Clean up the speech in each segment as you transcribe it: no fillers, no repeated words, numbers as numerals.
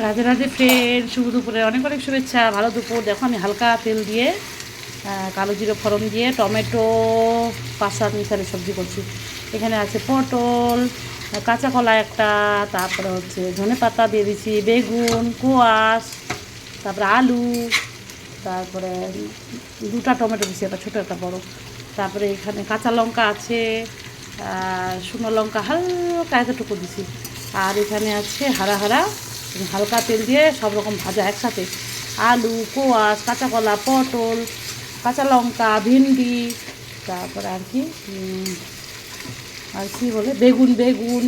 Radhe Radhe friend, শুভ দুপুরে অনেক অনেক শুভেচ্ছা। ভালো দুপুর। দেখো আমি হালকা তেল দিয়ে কালো জিরে ফোড়ন দিয়ে টমেটো 5-7 মিশালি সবজি করছি। এখানে আছে পটল, কাঁচা কলা একটা, তারপরে হচ্ছে ধনে পাতা দিয়ে দিচ্ছি, বেগুন, কোয়াশ, তারপরে আলু, তারপরে 2টা টমেটো দিচ্ছি, একটা ছোটো একটা বড়। তারপরে এখানে কাঁচা লঙ্কা আছে, শুকনো লঙ্কা হালকা এতটুকু দিছি। আর এখানে আছে হারা হারা হালকা তেল দিয়ে সব রকম ভাজা একসাথে, আলু, কোয়াশ, কাঁচা কলা, পটল, কাঁচা লঙ্কা, ভিন্ডি, তারপরে আর কি বলে বেগুন বেগুন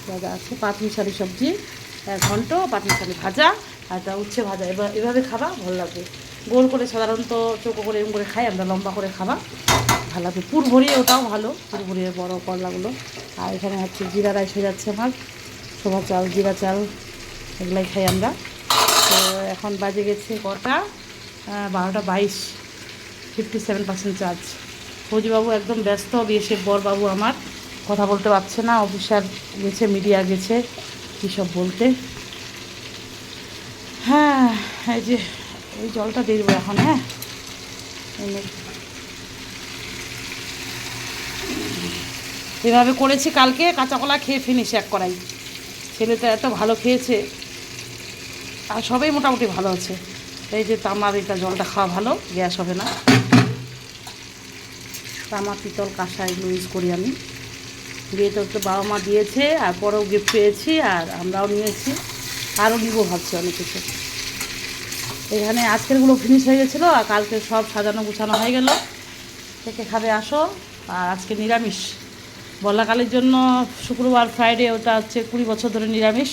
ভাজা আছে, পাঁচমিশালি সবজি, 1 ঘন্ট পাঁচমিশালি ভাজা, আর তা উচ্ছে ভাজা। এভাবে খাবা ভালো লাগবে। গোল করে সাধারণত চৌকো করে এরকম করে খাই আমরা, লম্বা করে খাবা ভালো লাগবে। পুর ভরিয়ে ওটাও ভালো, পুর ভরিয়ে বড়ো করলাগুলো। আর এখানে হচ্ছে জিরা রাইস হয়ে যাচ্ছে আমার, ছোলা চাল, জিরা চাল, এগুলাই খাই আমরা। তো এখন বাজে গেছে কটা, 12টা 22, 57% চার্জ। ফৌজিবাবু একদম ব্যস্ত, বিএসএফ বরবাবু আমার কথা বলতে পারছে না, অফিসার গেছে, মিডিয়া গেছে কী সব বলতে। হ্যাঁ, এই যে এই জলটা দিয়ে দেবো এখন। হ্যাঁ, এভাবে করেছি কালকে, কাঁচা কলা খেয়ে ফিনিশ এক কড়াই। ছেলেটা এত ভালো খেয়েছে, আর সবাই মোটামুটি ভালো আছে। এই যে তামার এটা জলটা খাওয়া ভালো, গ্যাস হবে না। তামা, পিতল, কাঁসা এগুলো ইউজ করি আমি। বিয়ে তো বাবা মা দিয়েছে, আর পরেও গিফট পেয়েছি, আর আমরাও নিয়েছি, আরও নিব ভাবছি অনেক কিছু। এখানে আজকেরগুলো ফিনিশ হয়ে গেছিলো, আর কালকে সব সাজানো গুছানো হয়ে গেল। থেকে খাবে আসো। আর আজকে নিরামিষ, বলাকালের জন্য শুক্রবার ফ্রাইডে, ওটা হচ্ছে 20 বছর ধরে নিরামিষ।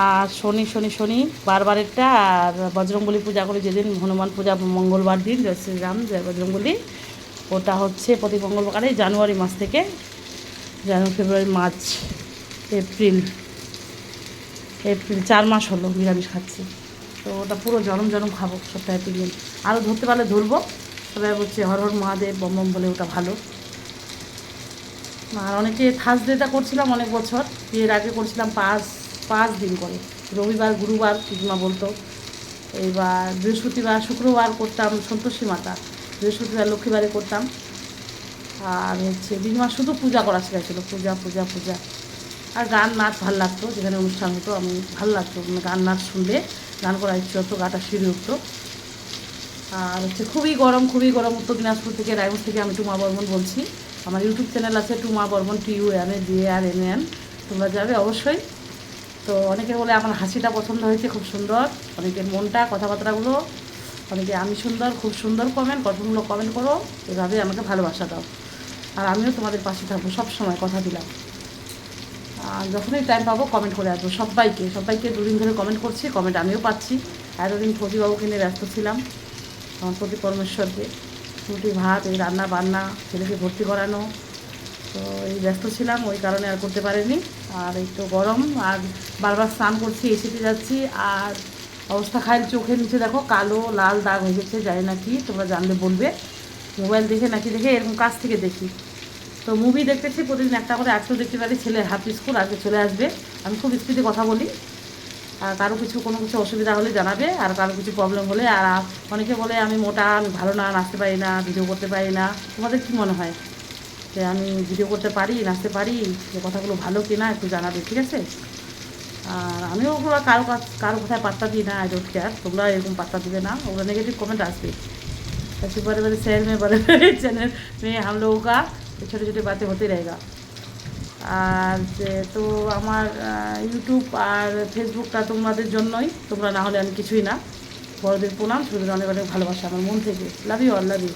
আর শনি শনি শনি বারবারেরটা, আর বজরংবলী পূজা করি যেদিন, হনুমান পূজা মঙ্গলবার দিন, জয় শ্রীরাম জয় বজরংবলী, ওটা হচ্ছে প্রতি মঙ্গলবারে জানুয়ারি মাস থেকে, জানুয়ারি ফেব্রুয়ারি মার্চ এপ্রিল 4 মাস হলো নিরামিষ খাচ্ছি। তো ওটা পুরো জনম জনম খাবো, সপ্তাহে 3 দিন। আরও ধরতে পারলে ধরবো। সবাই বলছে হর হর মহাদেব বম বম বলে, ওটা ভালো। আর অনেকে থার্সডেটা করছিলাম অনেক বছর, বিয়ের আগে করছিলাম 5 দিন করে, রবিবার গুরুবার পিসমা বলতো। এইবার বৃহস্পতিবার শুক্রবার করতাম সন্তোষী মাতা, বৃহস্পতিবার লক্ষ্মীবারে করতাম। আর হচ্ছে দিনমা শুধু পূজা করা শেখাচ্ছিলো, পূজা পূজা পূজা। আর গান নাচ ভালো লাগতো, যেখানে অনুষ্ঠান হতো আমি ভালো লাগতো, গান নাচ শুনলে, গান করার ইচ্ছে হতো, গাটা শিরে উঠতো। আর হচ্ছে খুবই গরম, খুবই গরম। উত্তর দিনাজপুর থেকে, রায়গঞ্জ থেকে আমি টুমা বর্মন বলছি। আমার ইউটিউব চ্যানেল আছে টুমা বর্মন, TUMABARMAN, তোমরা যাবে অবশ্যই। তো অনেকে বলে আমার হাসিটা পছন্দ হয়েছে, খুব সুন্দর। অনেকের মনটা, কথাবার্তাগুলো, অনেকে আমি সুন্দর, খুব সুন্দর কমেন্ট, কতগুলো কমেন্ট করো। এভাবে আমাকে ভালোবাসা দাও, আর আমিও তোমাদের পাশে থাকবো সব সময়, কথা দিলাম। যখনই টাইম পাবো কমেন্ট করে আসবো। সবাইকে সবাইকে 2 দিন ধরে কমেন্ট করছি, কমেন্ট আমিও পাচ্ছি। এতদিন ফৌজিবাবুকে নিয়ে ব্যস্ত ছিলাম, আমার প্রতি পরমেশ্বরকে, রুটি ভাত, এই রান্না বান্না, ছেলেকে ভর্তি করানো, তো এই ব্যস্ত ছিলাম, ওই কারণে আর করতে পারিনি। আর এই তো গরম, আর বারবার স্নান করছি, এসিতে যাচ্ছি, আর অবস্থা খাইল। চোখের নিচে দেখো কালো লাল দাগ হয়ে গেছে, জানি না কি, তোমরা জানলে বলবে। মোবাইল দেখে নাকি দেখে, এরকম কাছ থেকে দেখি। তো মুভি দেখতেছি প্রতিদিন একটা করে, আজকেও দেখতে পারি। ছেলের হাফ স্কুল, আজকে চলে আসবে। আমি খুব স্পিডে কথা বলি, আর কারো কোনো কিছু অসুবিধা হলে জানাবে, আর কারো কিছু প্রবলেম হলে। আর অনেকে বলে আমি মোটা, আমি ভালো না, নাচতে পারি না, ভিডিও করতে পারি না। তোমাদের কী মনে হয় যে আমি ভিডিও করতে পারি, নাচতে পারি, যে কথাগুলো ভালো কি না একটু জানাবে, ঠিক আছে? আর আমিও ওগুলো কারো কথায় পাত্তা দিই না, আই ডোন্ট কেয়ার। তোমরা এরকম পাত্তা দিবে না, ওগুলো নেগেটিভ কমেন্ট আসবে। ऐसे बड़े बड़े शहर में बड़े बड़े चैनल में हम लोगों का छोटी छोटी बातें होती रहेगा। আর তো আমার ইউটিউব আর ফেসবুকটা তোমাদের জন্যই, তোমরা না হলে আমি কিছুই না। বড়দের প্রণাম, ছোটদের অনেক অনেক ভালোবাসা আমার মন থেকে। Love you all, love you.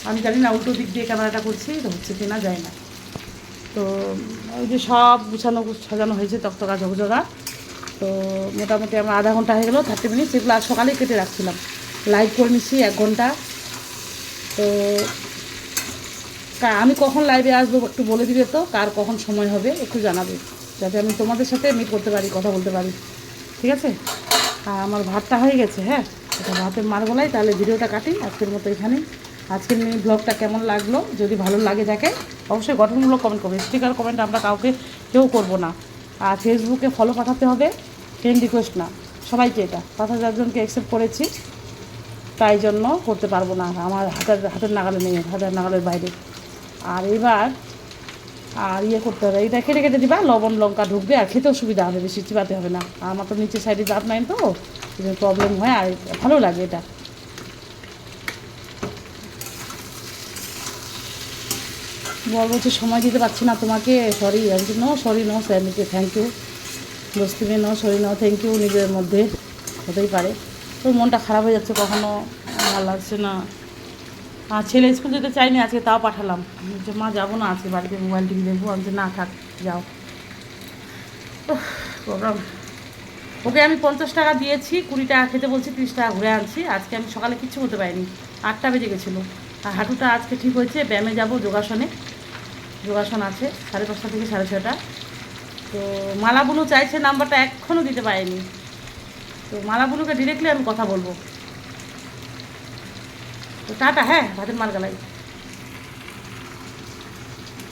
আমি জানি না উল্টো দিক দিয়ে ক্যামেরাটা করছি, তো হচ্ছে কি না যায় না। তো ওই যে সব গুছানো সাজানো হয়েছে, তকতকা ঝকঝকা। তো মোটামুটি আমার আধা ঘন্টা হয়ে গেলো, 30 মিনিট। সেগুলো আজ সকালেই কেটে রাখছিলাম, লাইভ করে নিচ্ছি 1 ঘন্টা। তো আমি কখন লাইভে আসবো একটু বলে দিবে তো, কার কখন সময় হবে একটু জানাবে, যাতে আমি তোমাদের সাথে মিট করতে পারি, কথা বলতে পারি, ঠিক আছে? আর আমার ভাতটা হয়ে গেছে। হ্যাঁ, এটা ভাতের মার গলাই। তাহলে ভিডিওটা কাটি আজকের মতো এখানে। আজকের মিনি ব্লগটা কেমন লাগলো, যদি ভালো লাগে থাকে অবশ্যই গঠনমূলক কমেন্ট করবে। স্টিকার কমেন্ট আমরা কাউকে কেউ করবো না, আর ফেসবুকে ফলো পাঠাতে হবে, ফ্রেন্ড রিকোয়েস্ট না, সবাইকে। এটা 5,000 জনকে অ্যাকসেপ্ট করেছি, তাই জন্য করতে পারবো না, আমার হাতের নাগালে নেই, হাতের নাগালের বাইরে। আর এবার আর ইয়ে করতে হবে, এটা কেটে কেটে দিবা, লবণ লঙ্কা ঢুকবে, আর খেতেও সুবিধা হবে, বেশি চিবাতে হবে না। আর আমার তো নিচের সাইডে দাঁত নাই তো, প্রবলেম হয়, আর ভালো লাগে এটা। বলছি সময় দিতে পারছি না তোমাকে, সরি। সরি নো স্যান্ডকে থ্যাংক ইউ, বুঝতে no sorry no thank you. নিজের মধ্যে হতেই পারে, তো মনটা খারাপ হয়ে যাচ্ছে, কখনো ভালো লাগছে না। আর ছেলে স্কুল যেতে চাইনি আজকে, তাও পাঠালাম যে মা যাবো না আজকে, বাড়িতে মোবাইল টিভি দেখবো। আমি যে না থাক, যাও। প্রোগ্রাম ওকে আমি 50 টাকা দিয়েছি, 20 টাকা খেতে বলছি, 30 টাকা ঘুরে আনছি। আজকে আমি সকালে কিচ্ছু করতে পারিনি, 8টা বেজে গেছিলো। আর হাঁটুটা আজকে ঠিক হয়েছে, ব্যায়ামে যাব, যোগাসন আছে 5:30 থেকে 6:30। তো মালাবুলু চাইছে নাম্বারটা, এখনও দিতে পারিনি। তো মালাবুলুকে ডিরেক্টলি আমি কথা বলবো। তো টাটা, হ্যাঁ, ভাতের মার গালাই।